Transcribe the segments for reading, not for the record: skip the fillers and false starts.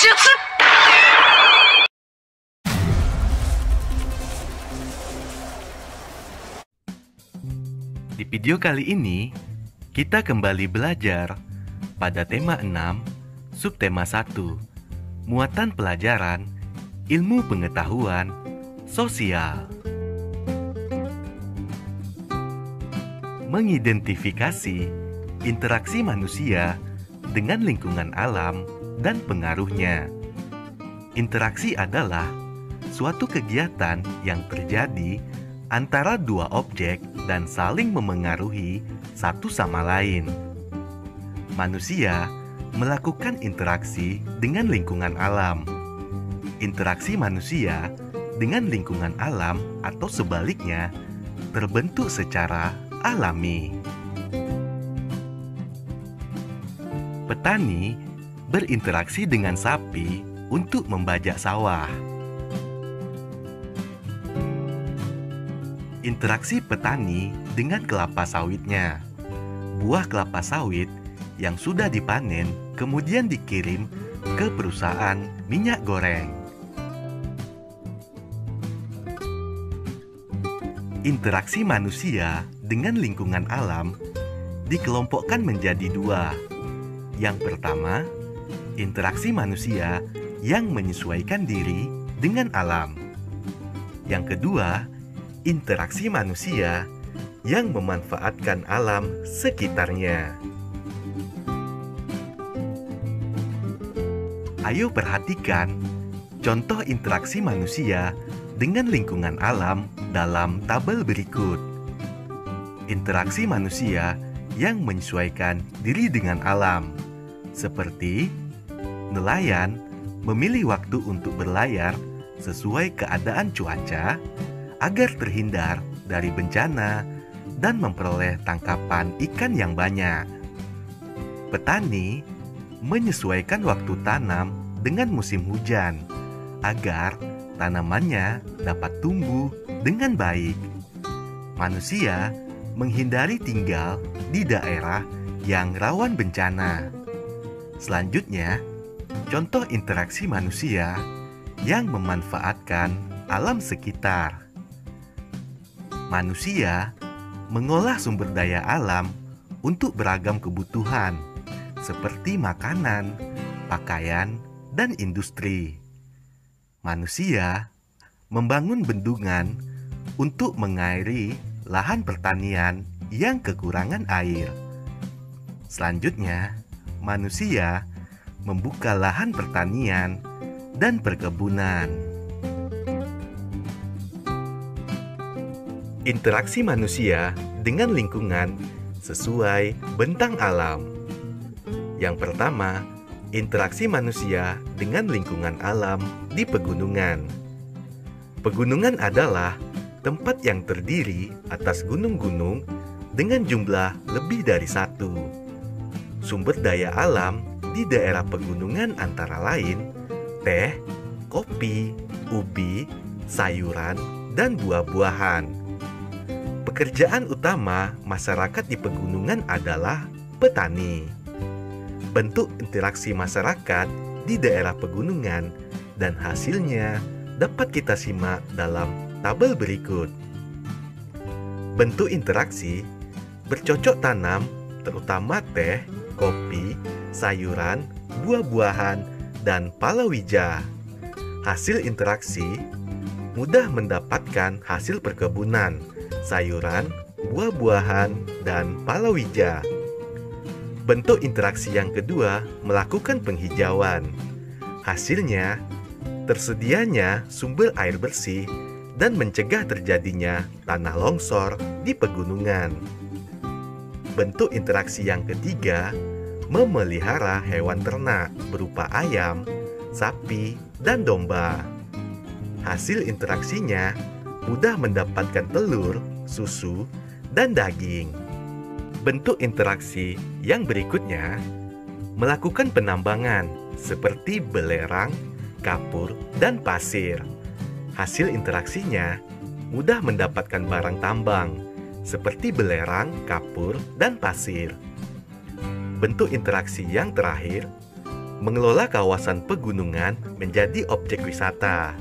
Di video kali ini, kita kembali belajar pada tema 6, subtema 1, muatan pelajaran, ilmu pengetahuan, sosial. Mengidentifikasi interaksi manusia dengan lingkungan alam dan pengaruhnya. Interaksi adalah suatu kegiatan yang terjadi antara dua objek dan saling memengaruhi satu sama lain. Manusia melakukan interaksi dengan lingkungan alam. Interaksi manusia dengan lingkungan alam atau sebaliknya terbentuk secara alami. Petani berinteraksi dengan sapi untuk membajak sawah. Interaksi petani dengan kelapa sawitnya. Buah kelapa sawit yang sudah dipanen kemudian dikirim ke perusahaan minyak goreng. Interaksi manusia dengan lingkungan alam dikelompokkan menjadi dua. Yang pertama, interaksi manusia yang menyesuaikan diri dengan alam. Yang kedua, interaksi manusia yang memanfaatkan alam sekitarnya. Ayo perhatikan contoh interaksi manusia dengan lingkungan alam dalam tabel berikut. Interaksi manusia yang menyesuaikan diri dengan alam, seperti nelayan memilih waktu untuk berlayar sesuai keadaan cuaca agar terhindar dari bencana dan memperoleh tangkapan ikan yang banyak. Petani menyesuaikan waktu tanam dengan musim hujan agar tanamannya dapat tumbuh dengan baik. Manusia menghindari tinggal di daerah yang rawan bencana. Selanjutnya, contoh interaksi manusia yang memanfaatkan alam sekitar. Manusia mengolah sumber daya alam untuk beragam kebutuhan, seperti makanan, pakaian, dan industri. Manusia membangun bendungan untuk mengairi lahan pertanian yang kekurangan air. Selanjutnya, manusia membuka lahan pertanian dan perkebunan. Interaksi manusia dengan lingkungan sesuai bentang alam. Yang pertama, interaksi manusia dengan lingkungan alam di pegunungan. Pegunungan adalah tempat yang terdiri atas gunung-gunung dengan jumlah lebih dari satu. Sumber daya alam di daerah pegunungan antara lain teh, kopi, ubi, sayuran, dan buah-buahan. Pekerjaan utama masyarakat di pegunungan adalah petani. Bentuk interaksi masyarakat di daerah pegunungan dan hasilnya dapat kita simak dalam tabel berikut. Bentuk interaksi bercocok tanam terutama teh, kopi, sayuran, buah-buahan, dan palawija. Hasil interaksi mudah mendapatkan hasil perkebunan, sayuran, buah-buahan, dan palawija. Bentuk interaksi yang kedua melakukan penghijauan. Hasilnya, tersedianya sumber air bersih dan mencegah terjadinya tanah longsor di pegunungan. Bentuk interaksi yang ketiga memelihara hewan ternak berupa ayam, sapi, dan domba. Hasil interaksinya mudah mendapatkan telur, susu, dan daging. Bentuk interaksi yang berikutnya melakukan penambangan seperti belerang, kapur, dan pasir. Hasil interaksinya mudah mendapatkan barang tambang seperti belerang, kapur, dan pasir. Bentuk interaksi yang terakhir mengelola kawasan pegunungan menjadi objek wisata.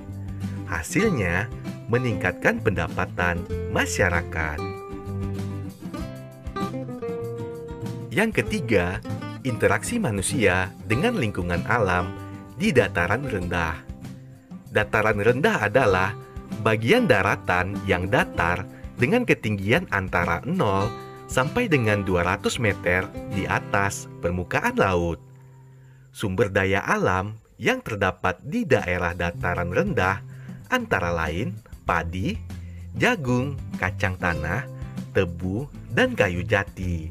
Hasilnya, meningkatkan pendapatan masyarakat. Yang ketiga, interaksi manusia dengan lingkungan alam di dataran rendah. Dataran rendah adalah bagian daratan yang datar dengan ketinggian antara 0 sampai dengan 200 meter di atas permukaan laut. Sumber daya alam yang terdapat di daerah dataran rendah antara lain padi, jagung, kacang tanah, tebu, dan kayu jati.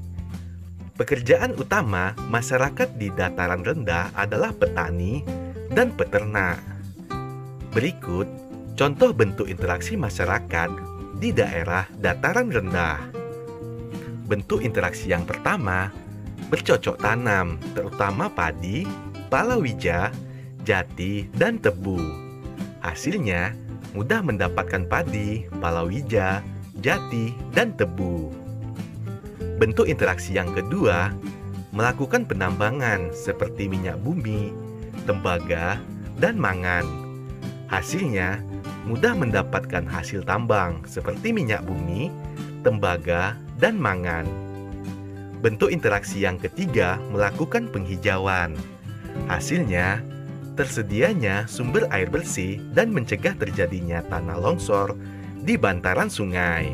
Pekerjaan utama masyarakat di dataran rendah adalah petani dan peternak. Berikut contoh bentuk interaksi masyarakat di daerah dataran rendah. Bentuk interaksi yang pertama, bercocok tanam, terutama padi, palawija, jati, dan tebu. Hasilnya, mudah mendapatkan padi, palawija, jati, dan tebu. Bentuk interaksi yang kedua, melakukan penambangan seperti minyak bumi, tembaga, dan mangan. Hasilnya, mudah mendapatkan hasil tambang seperti minyak bumi, tembaga, dan mangan. Bentuk interaksi yang ketiga melakukan penghijauan. Hasilnya, tersedianya sumber air bersih dan mencegah terjadinya tanah longsor di bantaran sungai.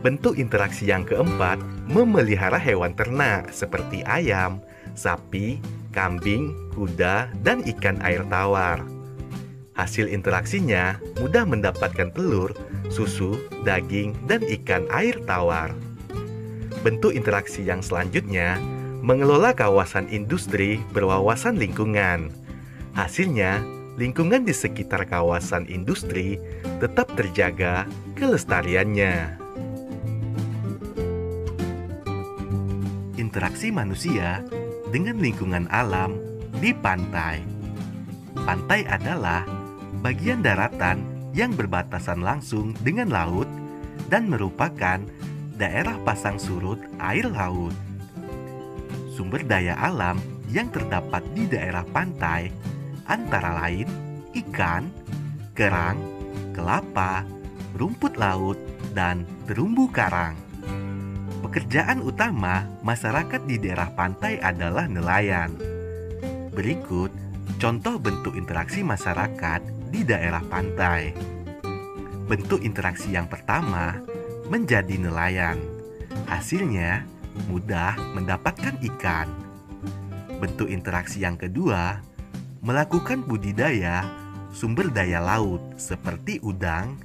Bentuk interaksi yang keempat, memelihara hewan ternak seperti ayam, sapi, kambing, kuda, dan ikan air tawar. Hasil interaksinya mudah mendapatkan telur, susu, daging, dan ikan air tawar. Bentuk interaksi yang selanjutnya, mengelola kawasan industri berwawasan lingkungan. Hasilnya, lingkungan di sekitar kawasan industri tetap terjaga kelestariannya. Interaksi manusia dengan lingkungan alam di pantai. Pantai adalah bagian daratan yang berbatasan langsung dengan laut dan merupakan daerah pasang surut air laut. Sumber daya alam yang terdapat di daerah pantai antara lain ikan, kerang, kelapa, rumput laut, dan terumbu karang. Pekerjaan utama masyarakat di daerah pantai adalah nelayan. Berikut contoh bentuk interaksi masyarakat di daerah pantai. Bentuk interaksi yang pertama, menjadi nelayan. Hasilnya mudah mendapatkan ikan. Bentuk interaksi yang kedua, melakukan budidaya sumber daya laut seperti udang,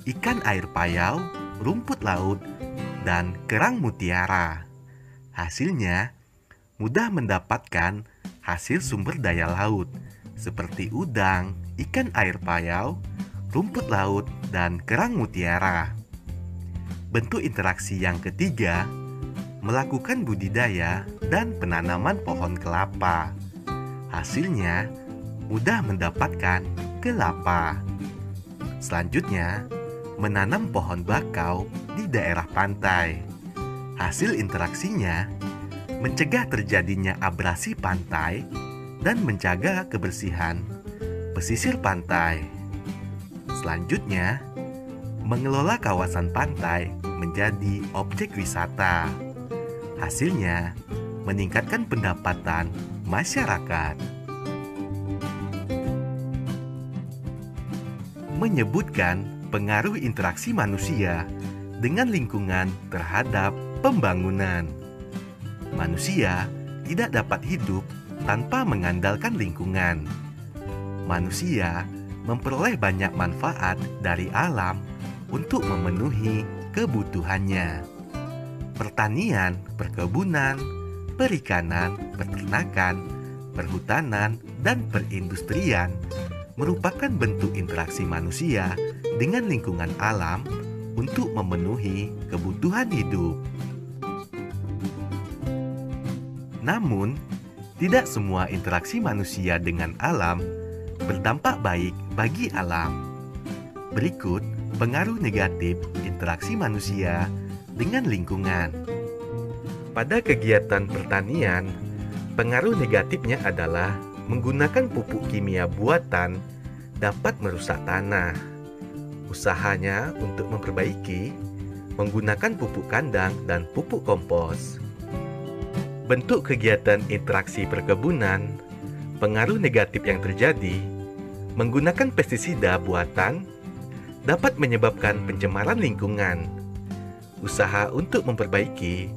ikan air payau, rumput laut, dan kerang mutiara. Hasilnya mudah mendapatkan hasil sumber daya laut seperti udang, ikan air payau, rumput laut, dan kerang mutiara. Bentuk interaksi yang ketiga, melakukan budidaya dan penanaman pohon kelapa. Hasilnya, mudah mendapatkan kelapa. Selanjutnya, menanam pohon bakau di daerah pantai. Hasil interaksinya, mencegah terjadinya abrasi pantai dan menjaga kebersihan pesisir pantai. Selanjutnya, mengelola kawasan pantai menjadi objek wisata. Hasilnya, meningkatkan pendapatan masyarakat. Menyebutkan pengaruh interaksi manusia dengan lingkungan terhadap pembangunan. Manusia tidak dapat hidup tanpa mengandalkan lingkungan. Manusia memperoleh banyak manfaat dari alam untuk memenuhi kebutuhannya. Pertanian, perkebunan, perikanan, peternakan, perhutanan, dan perindustrian merupakan bentuk interaksi manusia dengan lingkungan alam untuk memenuhi kebutuhan hidup. Namun, tidak semua interaksi manusia dengan alam berdampak baik bagi alam. Berikut pengaruh negatif interaksi manusia dengan lingkungan. Pada kegiatan pertanian, Pengaruh negatifnya adalah menggunakan pupuk kimia buatan dapat merusak tanah. Usahanya untuk memperbaiki menggunakan pupuk kandang dan pupuk kompos. Bentuk kegiatan interaksi perkebunan, pengaruh negatif yang terjadi, menggunakan pestisida buatan dapat menyebabkan pencemaran lingkungan. Usaha untuk memperbaiki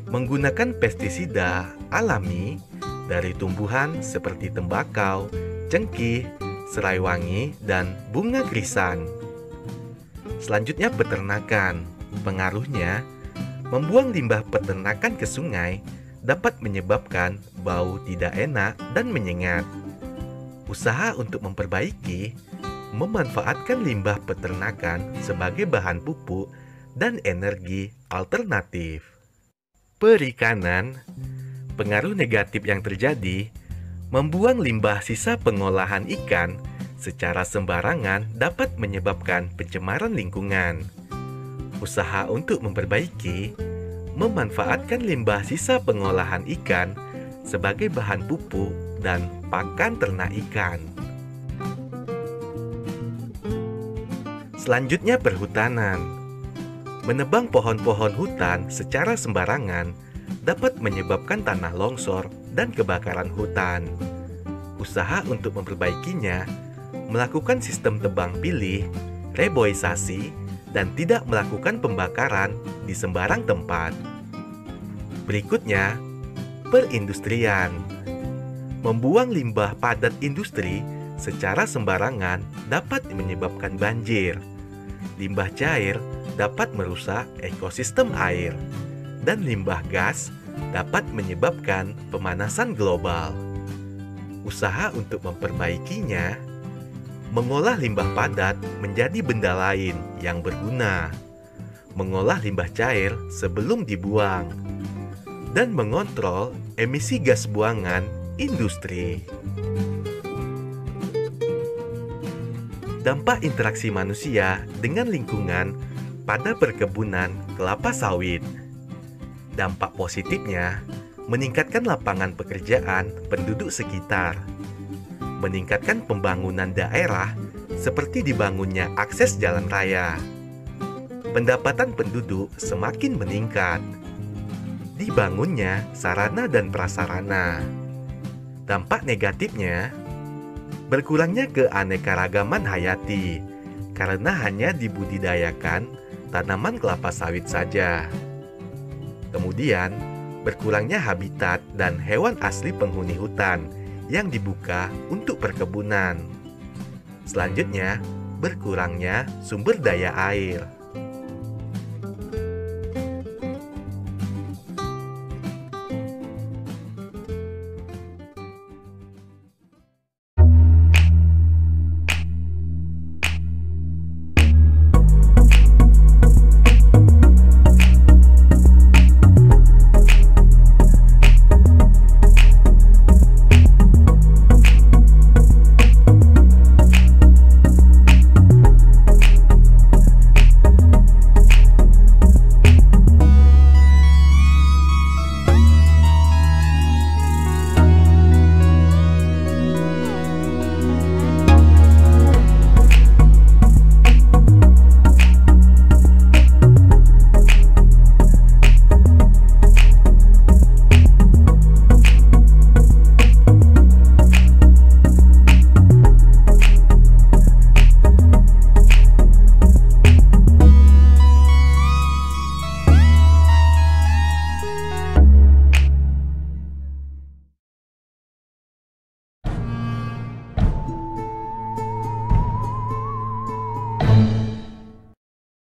menggunakan pestisida alami dari tumbuhan seperti tembakau, cengkih, serai wangi, dan bunga krisan. Selanjutnya peternakan. Pengaruhnya, membuang limbah peternakan ke sungai dapat menyebabkan bau tidak enak dan menyengat. Usaha untuk memperbaiki, memanfaatkan limbah peternakan sebagai bahan pupuk dan energi alternatif. Perikanan, pengaruh negatif yang terjadi, membuang limbah sisa pengolahan ikan secara sembarangan dapat menyebabkan pencemaran lingkungan. Usaha untuk memperbaiki, memanfaatkan limbah sisa pengolahan ikan sebagai bahan pupuk dan pakan ternak ikan. Selanjutnya perhutanan. Menebang pohon-pohon hutan secara sembarangan dapat menyebabkan tanah longsor dan kebakaran hutan. Usaha untuk memperbaikinya, melakukan sistem tebang pilih, reboisasi, dan tidak melakukan pembakaran di sembarang tempat. Berikutnya, perindustrian. Membuang limbah padat industri secara sembarangan dapat menyebabkan banjir. Limbah cair dapat merusak ekosistem air, dan limbah gas dapat menyebabkan pemanasan global. Usaha untuk memperbaikinya, mengolah limbah padat menjadi benda lain yang berguna, mengolah limbah cair sebelum dibuang, dan mengontrol emisi gas buangan industri. Dampak interaksi manusia dengan lingkungan pada perkebunan kelapa sawit. Dampak positifnya, meningkatkan lapangan pekerjaan penduduk sekitar, meningkatkan pembangunan daerah seperti dibangunnya akses jalan raya. Pendapatan penduduk semakin meningkat. Dibangunnya sarana dan prasarana. Dampak negatifnya, berkurangnya keanekaragaman hayati karena hanya dibudidayakan tanaman kelapa sawit saja. Kemudian, berkurangnya habitat dan hewan asli penghuni hutan yang dibuka untuk perkebunan. Selanjutnya, berkurangnya sumber daya air.